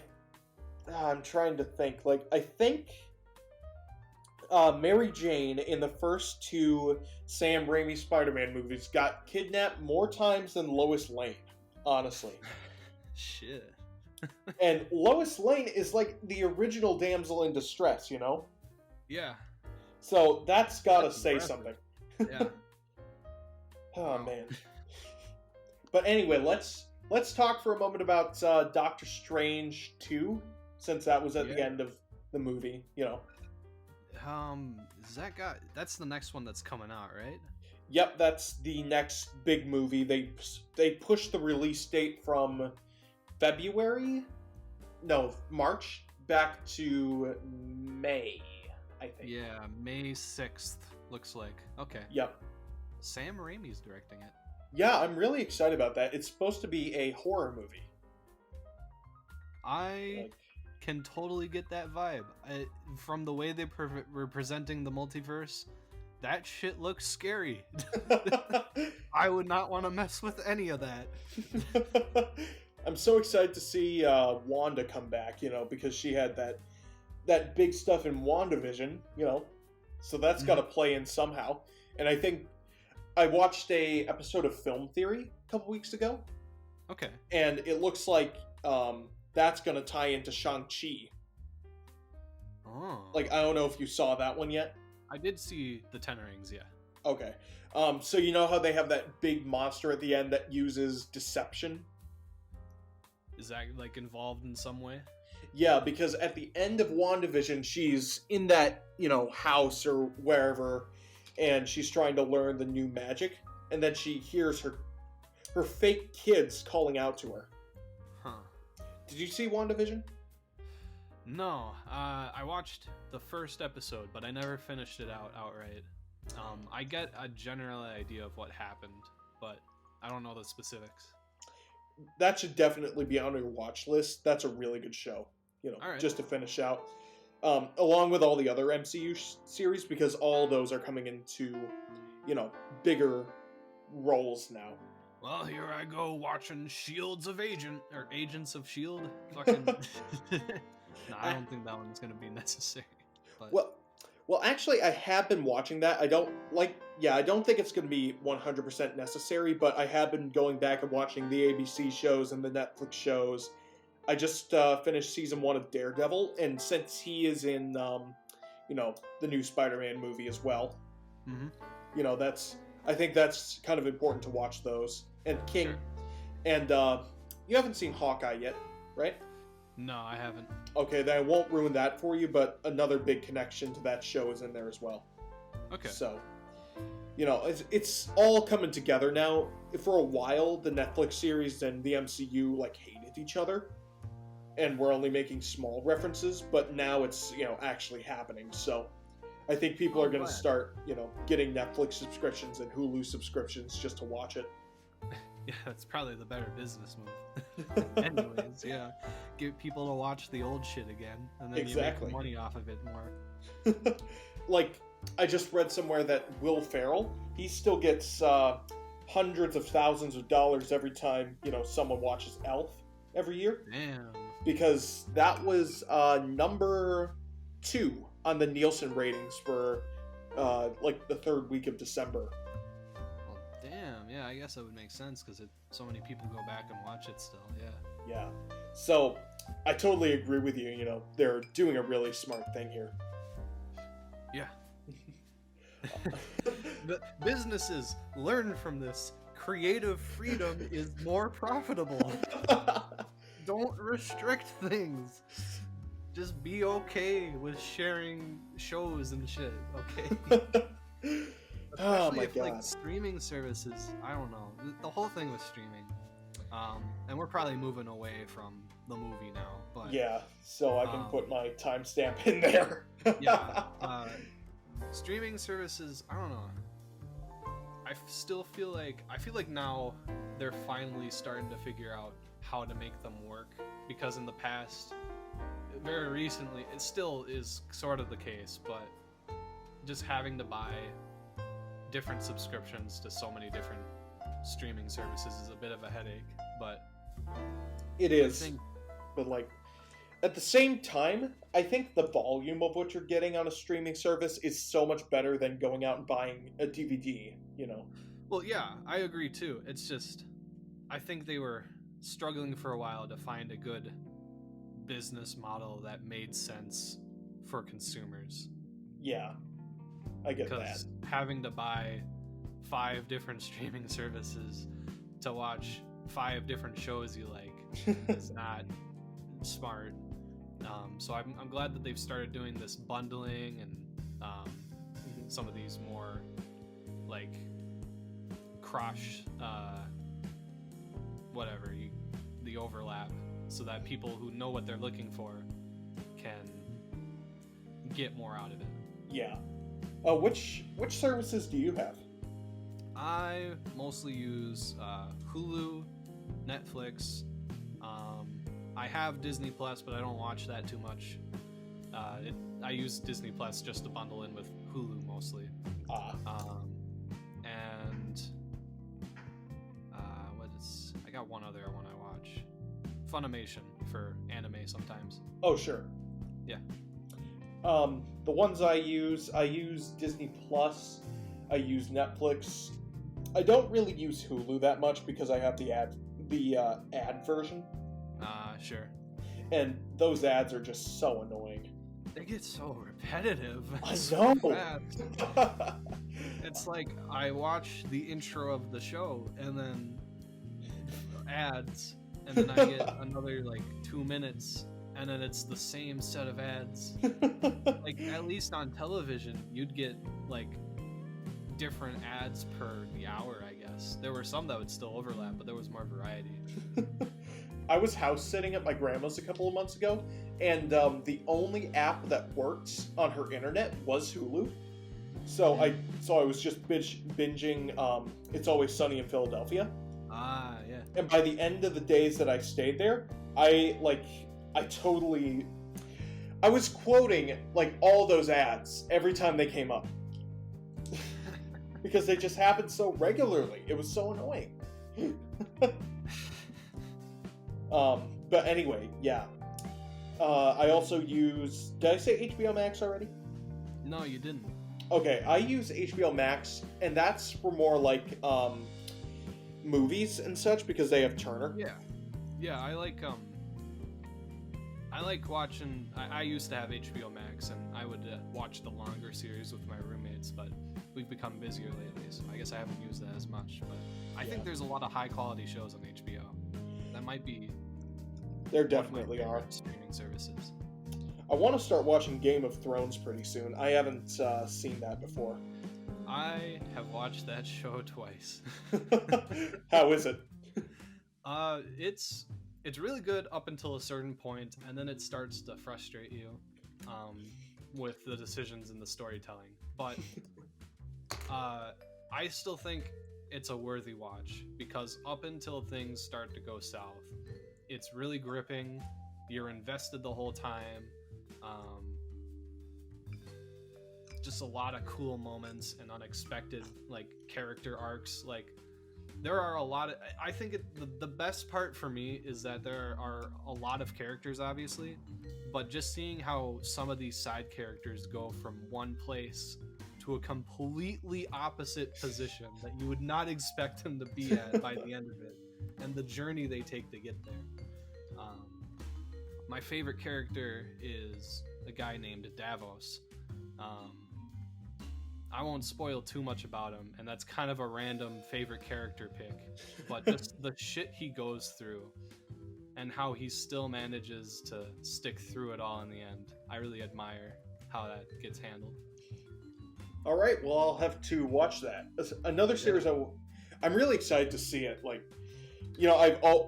I'm trying to think. Like, I think Mary Jane in the first 2 Sam Raimi Spider-Man movies got kidnapped more times than Lois Lane, honestly. Shit. And Lois Lane is like the original damsel in distress, you know? Yeah. So that's gotta say something. Yeah. Oh, man. But anyway, let's talk for a moment about Doctor Strange 2, since that was at the end of the movie, you know. That's the next one that's coming out, right? Yep, that's the next big movie. They pushed the release date from March back to May, I think. Yeah, May 6th, looks like. Okay. Yep. Sam Raimi's directing it. Yeah, I'm really excited about that. It's supposed to be a horror movie. I can totally get that vibe. From the way they were presenting the multiverse, that shit looks scary. I would not want to mess with any of that. I'm so excited to see Wanda come back, you know, because she had that big stuff in WandaVision, you know, so that's got to play in somehow. And I think I watched a episode of Film Theory a couple weeks ago. Okay. And it looks like that's going to tie into Shang-Chi. Oh. Like, I don't know if you saw that one yet. I did see the Ten Rings, yeah. Okay. So you know how they have that big monster at the end that uses deception? Is that like involved in some way? Yeah, because at the end of WandaVision, she's in that, house or wherever, and she's trying to learn the new magic, and then she hears her fake kids calling out to her. Huh. Did you see WandaVision? No, I watched the first episode, but I never finished it outright. I get a general idea of what happened, but I don't know the specifics. That should definitely be on your watch list. That's a really good show, All right. just to finish out. Along with all the other MCU series, because all those are coming into, bigger roles now. Well, here I go watching Agents of S.H.I.E.L.D. Fucking. No, I don't think that one's gonna be necessary. But... Well, actually, I have been watching that. I don't think it's going to be 100% necessary, but I have been going back and watching the ABC shows and the Netflix shows. I just finished season 1 of Daredevil, and since he is in, the new Spider-Man movie as well, I think that's kind of important to watch those. And King, sure. And you haven't seen Hawkeye yet, right? No, I haven't. Okay, then I won't ruin that for you, but another big connection to that show is in there as well. Okay. So, it's all coming together now. For a while, the Netflix series and the MCU, hated each other, and we're only making small references, but now it's, actually happening. So, I think people are going to start, getting Netflix subscriptions and Hulu subscriptions just to watch it. Yeah, that's probably the better business move. Anyways, yeah. Get people to watch the old shit again, and then you make money off of it more. I just read somewhere that Will Ferrell, he still gets hundreds of thousands of dollars every time, someone watches Elf every year. Damn. Because that was number 2 on the Nielsen ratings for, the third week of December. Damn, yeah, I guess that would make sense because so many people go back and watch it still, yeah. Yeah, so I totally agree with you, they're doing a really smart thing here. Yeah. The businesses learn from this. Creative freedom is more profitable. Don't restrict things. Just be okay with sharing shows and shit, okay? Especially if streaming services, I don't know, the whole thing with streaming, and we're probably moving away from the movie now, but yeah, so I can put my timestamp in there. Yeah, streaming services, I don't know, I feel like now they're finally starting to figure out how to make them work, because in the past, very recently, it still is sort of the case, but just having to buy different subscriptions to so many different streaming services is a bit of a headache, but it is. But at the same time, I think the volume of what you're getting on a streaming service is so much better than going out and buying a DVD, Well, yeah, I agree too. It's just, I think they were struggling for a while to find a good business model that made sense for consumers. Yeah. I get that. Because having to buy 5 different streaming services to watch 5 different shows you like is not smart. So I'm glad that they've started doing this bundling and some of these more cross the overlap, so that people who know what they're looking for can get more out of it. Yeah. Which services do you have? I mostly use Hulu, Netflix. I have Disney Plus, but I don't watch that too much. I use Disney Plus just to bundle in with Hulu mostly. And I got one other one I watch. Funimation for anime sometimes. Oh, sure. Yeah. The ones I use Disney Plus, I use Netflix. I don't really use Hulu that much because I have the ad version. Sure. And those ads are just so annoying. They get so repetitive. I know. It's like I watch the intro of the show and then ads, and then I get another like 2 minutes, and then it's the same set of ads. Like at least on television, you'd get like different ads per the hour, I guess. There were some that would still overlap, but there was more variety. I was house sitting at my grandma's a couple of months ago, and the only app that worked on her internet was Hulu. So I was just binging It's Always Sunny in Philadelphia. Ah, yeah. And by the end of the days that I stayed there, I was quoting like all those ads every time they came up. Because they just happened so regularly. It was so annoying. But anyway, yeah. I also use... Did I say HBO Max already? No, you didn't. Okay, I use HBO Max, and that's for more like movies and such, because they have Turner. Yeah, I like watching... I used to have HBO Max, and I would watch the longer series with my roommates, but we've become busier lately, so I guess I haven't used that as much. But I think there's a lot of high-quality shows on HBO. That might be... There definitely are. Streaming services. I want to start watching Game of Thrones pretty soon. I haven't seen that before. I have watched that show twice. How is it? It's really good up until a certain point, and then it starts to frustrate you with the decisions in the storytelling. But I still think it's a worthy watch, because up until things start to go south, it's really gripping. You're invested the whole time. Just a lot of cool moments and unexpected like character arcs. Like there are a lot of... I think the best part for me is that there are a lot of characters, obviously, but just seeing how some of these side characters go from one place to a completely opposite position that you would not expect them to be at by the end of it, and the journey they take to get there. My favorite character is a guy named Davos. I won't spoil too much about him, and that's kind of a random favorite character pick, but just the shit he goes through and how he still manages to stick through it all in the end. I really admire how that gets handled. All right, well, I'll have to watch that. Another series I'm really excited to see it. Like, you know,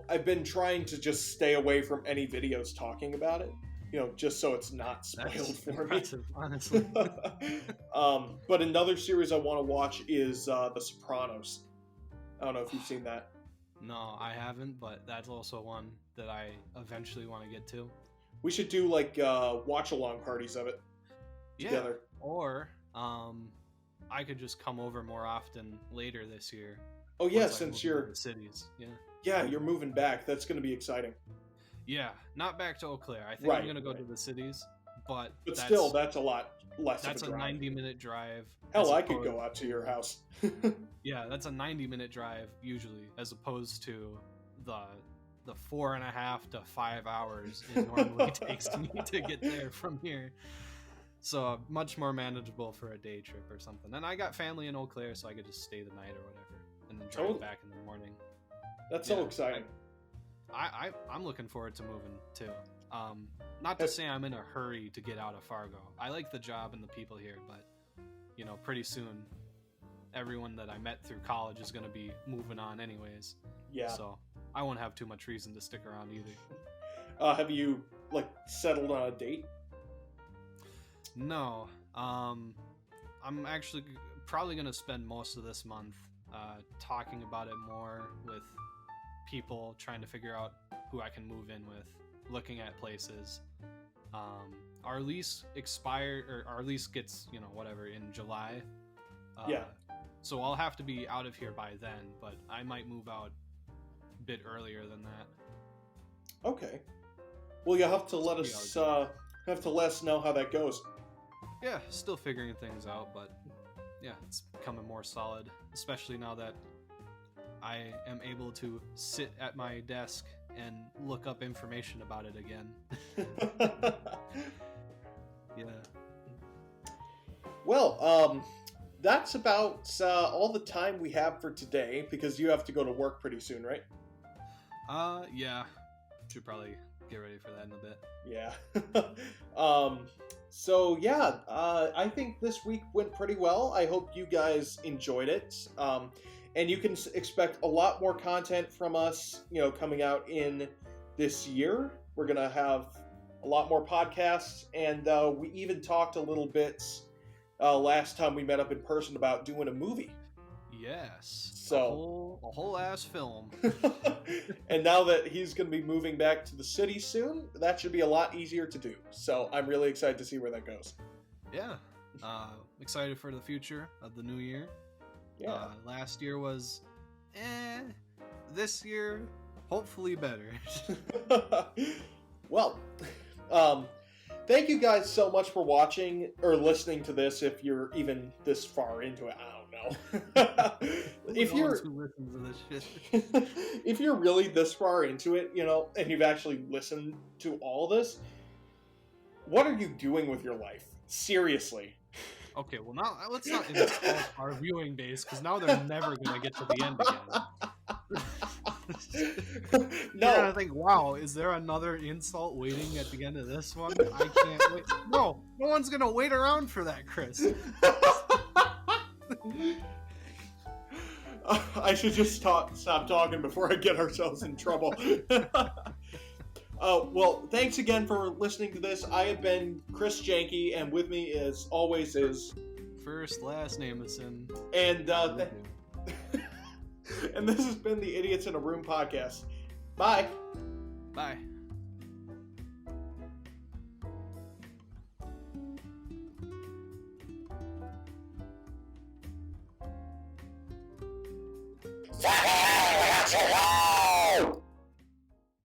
I've been trying to just stay away from any videos talking about it, you know, just so it's not spoiled for me. Honestly. But another series I want to watch is The Sopranos. I don't know if you've seen that. No, I haven't, but that's also one that I eventually want to get to. We should do like watch-along parties of it together. Or I could just come over more often later this year. Oh yeah, since you're the cities. Yeah, you're moving back. That's going to be exciting. Yeah, not back to Eau Claire. I think I'm going to go to the cities, but still, that's a lot less That's of a a drive. 90-minute drive. Hell, I could go out to your house. Yeah, that's a 90-minute drive usually, as opposed to the 4.5 to 5 hours it normally takes me to get there from here. So much more manageable for a day trip or something. And I got family in Eau Claire, so I could just stay the night or whatever, and then drive back in the morning. That's so exciting. I'm looking forward to moving too. Not to say I'm in a hurry to get out of Fargo. I like the job and the people here, but you know, pretty soon everyone that I met through college is going to be moving on anyways. Yeah. So I won't have too much reason to stick around either. Have you like settled on a date? No. I'm actually probably going to spend most of this month talking about it more with people, trying to figure out who I can move in with, looking at places. Our lease our lease gets, you know, whatever, in July. So I'll have to be out of here by then, but I might move out a bit earlier than that. Okay. Well, you'll have to let us know how that goes. Yeah, still figuring things out, but yeah, it's becoming more solid, especially now that I am able to sit at my desk and look up information about it again. Yeah. Well, that's about all the time we have for today, because you have to go to work pretty soon, right? Yeah. Should probably get ready for that in a bit. Yeah. So yeah, I think this week went pretty well. I hope you guys enjoyed it. And you can expect a lot more content from us, coming out in this year. We're gonna have a lot more podcasts, and we even talked a little bit last time we met up in person about doing a movie. Yes. So a whole ass film. And now that he's going to be moving back to the city soon, that should be a lot easier to do. So I'm really excited to see where that goes. Yeah. Excited for the future of the new year. Yeah. Last year was this year hopefully better. Well, thank you guys so much for watching or listening to this. If you're even this far into it, I don't know. If you're really this far into it, and you've actually listened to all this, what are you doing with your life? Seriously. Okay, well now let's not insult our viewing base, because now they're never gonna get to the end again. No, I think, wow, is there another insult waiting at the end of this one? I can't wait. No one's gonna wait around for that, Chris. I should just stop talking before I get ourselves in trouble. Well, thanks again for listening to this. I have been Chris Janke, and with me, as always, is First Last Nameson. And and this has been the Idiots in a Room podcast. Bye. Bye. C.A.F.E